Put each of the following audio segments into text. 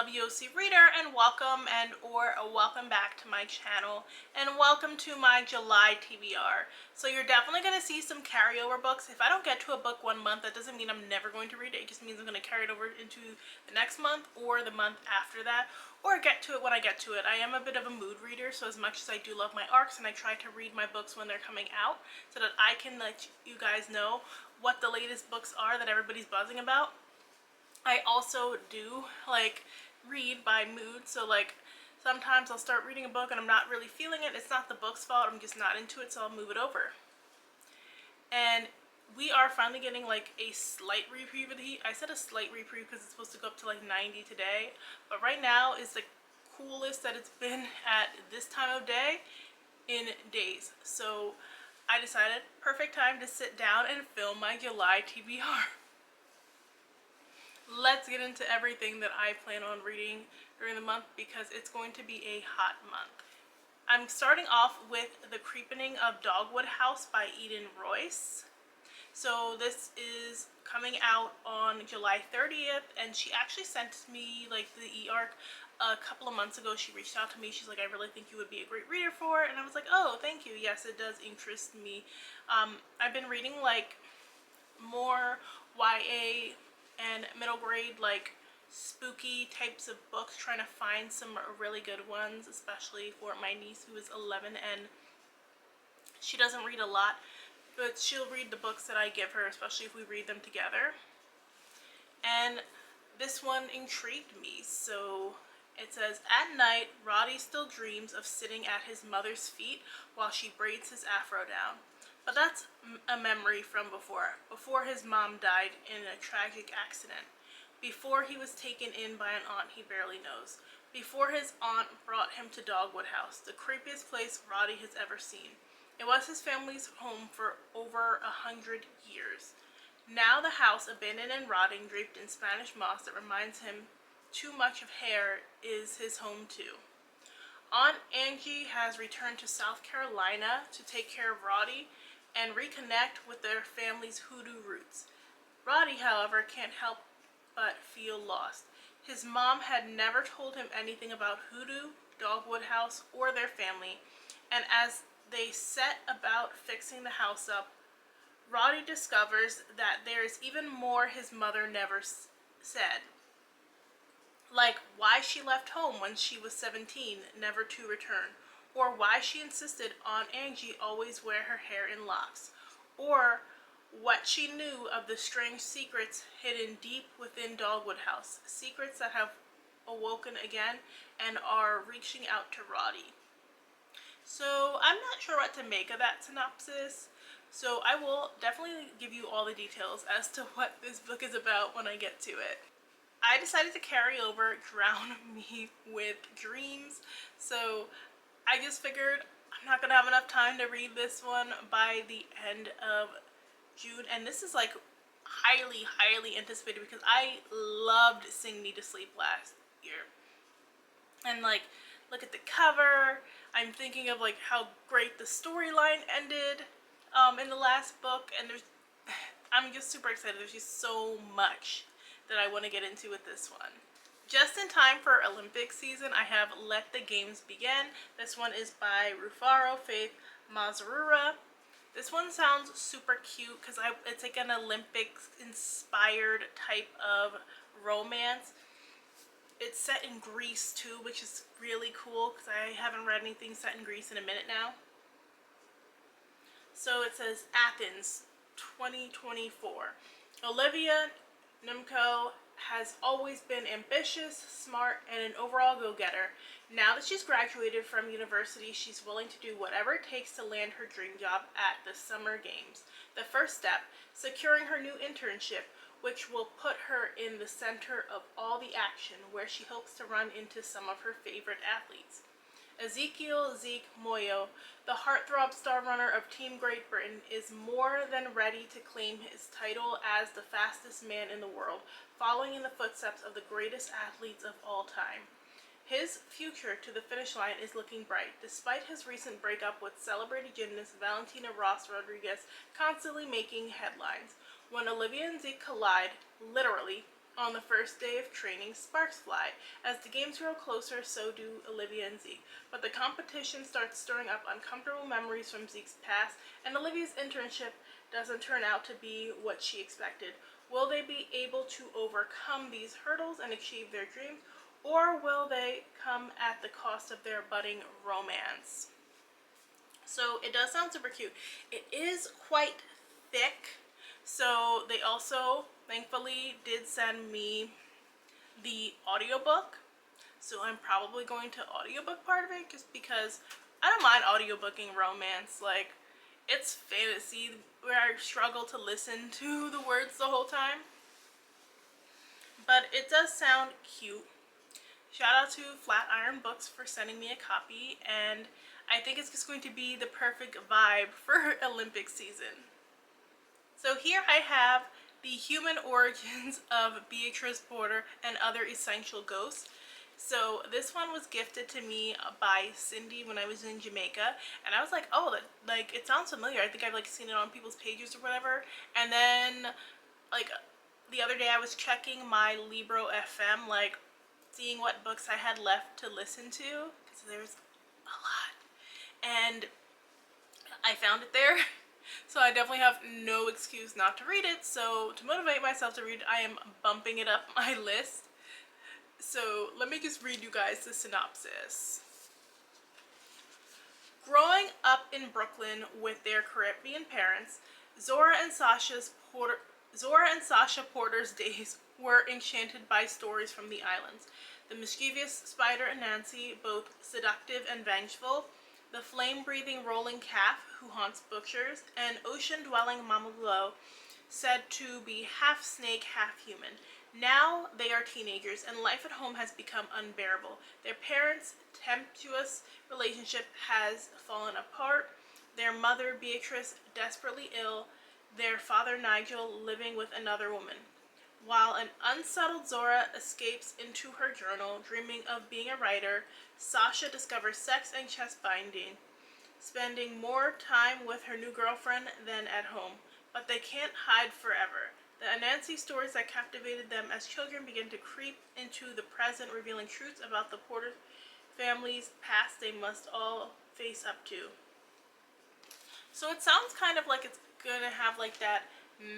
WOC reader, and welcome welcome back to my channel, and welcome to my July TBR. So you're definitely going to see some carryover books. If I don't get to a book one month, that doesn't mean I'm never going to read it. It just means I'm going to carry it over into the next month or the month after that, or get to it when I get to it. I am a bit of a mood reader, so as much as I do love my arcs, and I try to read my books when they're coming out so that I can let you guys know what the latest books are that everybody's buzzing about. I also do read by mood, so sometimes I'll start reading a book and I'm not really feeling it. It's not the book's fault, I'm just not into it, so I'll move it over. And we are finally getting a slight reprieve of the heat. I said a slight reprieve because it's supposed to go up to 90 today, but right now is the coolest that it's been at this time of day in days. So I decided perfect time to sit down and film my July TBR. Let's get into everything that I plan on reading during the month because it's going to be a hot month. I'm starting off with The Creepening of Dogwood House by Eden Royce. So this is coming out on July 30th, and she actually sent me the e-arc a couple of months ago. She reached out to me. She's like, I really think you would be a great reader for it. And I was like, oh, thank you. Yes, it does interest me. I've been reading more YA and middle grade spooky types of books, trying to find some really good ones, especially for my niece who is 11 and she doesn't read a lot, but she'll read the books that I give her, especially if we read them together. And this one intrigued me. So it says, at night, Roddy still dreams of sitting at his mother's feet while she braids his afro down. But that's a memory from before his mom died in a tragic accident. Before he was taken in by an aunt he barely knows. Before his aunt brought him to Dogwood House, the creepiest place Roddy has ever seen. It was his family's home for over 100 years. Now the house, abandoned and rotting, draped in Spanish moss that reminds him too much of hair, is his home too. Aunt Angie has returned to South Carolina to take care of Roddy and reconnect with their family's hoodoo roots. Roddy, however, can't help but feel lost. His mom had never told him anything about hoodoo, Dogwood House, or their family, and as they set about fixing the house up, Roddy discovers that there is even more his mother never said. Like why she left home when she was 17, never to return, or why she insisted on Angie always wear her hair in locks, or what she knew of the strange secrets hidden deep within Dogwood House, secrets that have awoken again and are reaching out to Roddy. So I'm not sure what to make of that synopsis, so I will definitely give you all the details as to what this book is about when I get to it. I decided to carry over Drown Me with Dreams, so I just figured I'm not gonna have enough time to read this one by the end of June, and this is highly anticipated because I loved Sing Me to Sleep last year. And look at the cover. I'm thinking of how great the storyline ended in the last book, and I'm just super excited. There's just so much that I want to get into with this one. Just in time for Olympic season, I have Let the Games Begin. This one is by Rufaro Faith Mazarura. This one sounds super cute because it's an Olympics-inspired type of romance. It's set in Greece too, which is really cool because I haven't read anything set in Greece in a minute now. So it says Athens 2024. Olivia Numko has always been ambitious, smart, and an overall go-getter. Now that she's graduated from university, she's willing to do whatever it takes to land her dream job at the Summer Games. The first step, securing her new internship, which will put her in the center of all the action, where she hopes to run into some of her favorite athletes. Ezekiel Zeke Moyo, the heartthrob star runner of Team Great Britain, is more than ready to claim his title as the fastest man in the world, following in the footsteps of the greatest athletes of all time. His future to the finish line is looking bright, despite his recent breakup with celebrated gymnast Valentina Ross Rodriguez constantly making headlines. When Olivia and Zeke collide, literally, On the first day of training, sparks fly. As the games grow closer, so do Olivia and Zeke. But the competition starts stirring up uncomfortable memories from Zeke's past, and Olivia's internship doesn't turn out to be what she expected. Will they be able to overcome these hurdles and achieve their dreams, or will they come at the cost of their budding romance? So it does sound super cute. It is quite thick. So they also thankfully did send me the audiobook. So I'm probably going to audiobook part of it just because I don't mind audiobooking romance. Like, it's fantasy where I struggle to listen to the words the whole time. But it does sound cute. Shout out to Flatiron Books for sending me a copy, and I think it's just going to be the perfect vibe for Olympic season. So here I have the human origins of Beatrice Porter and other essential ghosts. So this one was gifted to me by Cindy when I was in Jamaica, and I was like, oh, like, it sounds familiar. I think I've like seen it on people's pages or whatever. And then like the other day I was checking my Libro FM, like seeing what books I had left to listen to, because there's a lot, and I found it there. So I definitely have no excuse not to read it. So to motivate myself to read, I am bumping it up my list. So let me just read you guys the synopsis. Growing up in Brooklyn with their Caribbean parents, Zora and Sasha Porter's days were enchanted by stories from the islands. The mischievous Spider and Nancy, both seductive and vengeful, the flame-breathing rolling calf who haunts butchers, and ocean-dwelling Mama Glow, said to be half snake, half human. Now they are teenagers, and life at home has become unbearable. Their parents' tempestuous relationship has fallen apart, their mother, Beatrice, desperately ill, their father, Nigel, living with another woman. While an unsettled Zora escapes into her journal, dreaming of being a writer, Sasha discovers sex and chest binding, spending more time with her new girlfriend than at home. But they can't hide forever. The Anansi stories that captivated them as children begin to creep into the present, revealing truths about the Porter family's past they must all face up to. So it sounds kind of like it's gonna have like that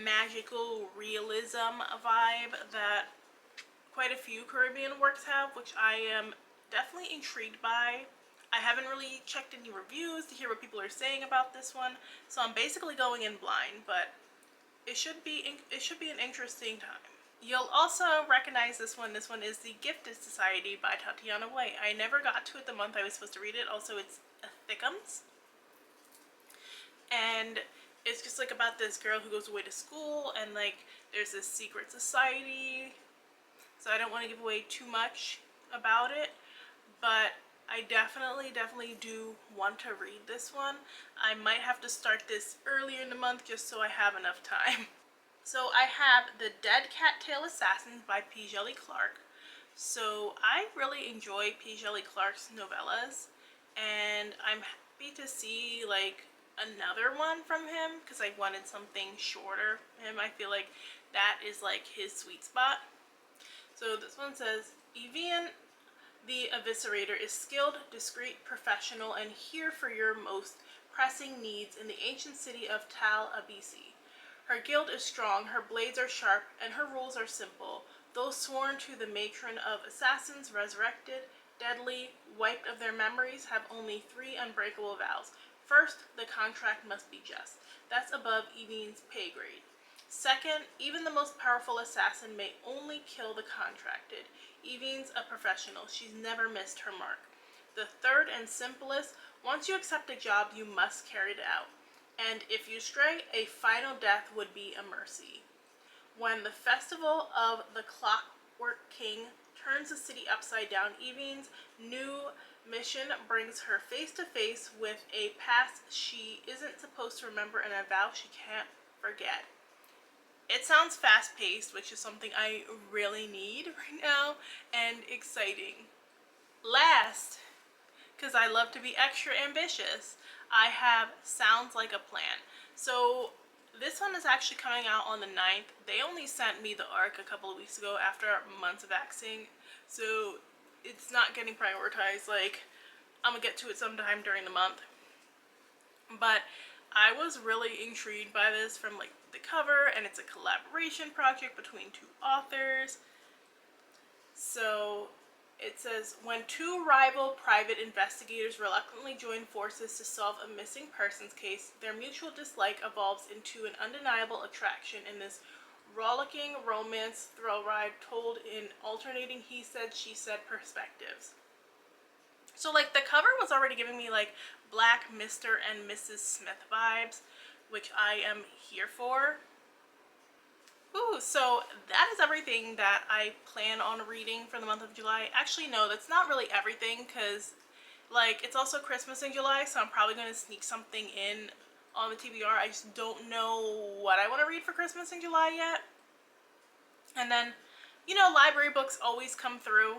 magical realism vibe that quite a few Caribbean works have, which I am definitely intrigued by. I haven't really checked any reviews to hear what people are saying about this one, so I'm basically going in blind, but it should be an interesting time. You'll also recognize this one. This one is The Gifted Society by Tatiana White. I never got to it the month I was supposed to read it. Also, it's thickums. And it's just like about this girl who goes away to school, and like there's this secret society. So I don't want to give away too much about it, but I definitely do want to read this one. I might have to start this earlier in the month just so I have enough time. So I have The Dead Cattail Assassins by P. Djeli Clark. So I really enjoy P. Djeli Clark's novellas, and I'm happy to see like another one from him because I wanted something shorter from him. I feel like that is like his sweet spot. So this one says, Evian the Eviscerator is skilled, discreet, professional, and here for your most pressing needs in the ancient city of Tal Abisi. Her guild is strong, her blades are sharp, and her rules are simple. Those sworn to the matron of assassins, resurrected, deadly, wiped of their memories, have only 3 unbreakable vows. First, the contract must be just. That's above Evine's pay grade. Second, even the most powerful assassin may only kill the contracted. Evine's a professional. She's never missed her mark. The third and simplest, once you accept a job, you must carry it out. And if you stray, a final death would be a mercy. When the festival of the Clockwork King turns the city upside down, Evine's new mission brings her face to face with a past she isn't supposed to remember and a vow she can't forget. It sounds fast-paced, which is something I really need right now, and exciting. Last, because I love to be extra ambitious, I have Sounds Like a Plan. So This one is actually coming out on the 9th. They only sent me the ARC a couple of weeks ago after months of axing, so it's not getting prioritized. Like, I'm gonna get to it sometime during the month. But I was really intrigued by this from like the cover, and it's a collaboration project between two authors. So it says, when two rival private investigators reluctantly join forces to solve a missing persons case, their mutual dislike evolves into an undeniable attraction in this rollicking romance thrill ride told in alternating he said, she said perspectives. So like the cover was already giving me like Black Mr. and Mrs. Smith vibes, which I am here for. Ooh, so that is everything that I plan on reading for the month of July. Actually, no, that's not really everything, because like it's also Christmas in July, so I'm probably going to sneak something in on the TBR. I just don't know what I want to read for Christmas in July yet. And then, you know, library books always come through.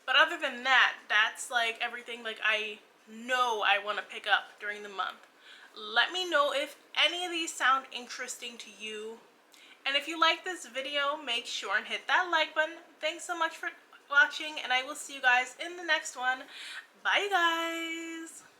But other than that, that's like everything like I know I want to pick up during the month. Let me know if any of these sound interesting to you. And if you like this video, make sure and hit that like button. Thanks so much for watching, and I will see you guys in the next one. Bye, guys!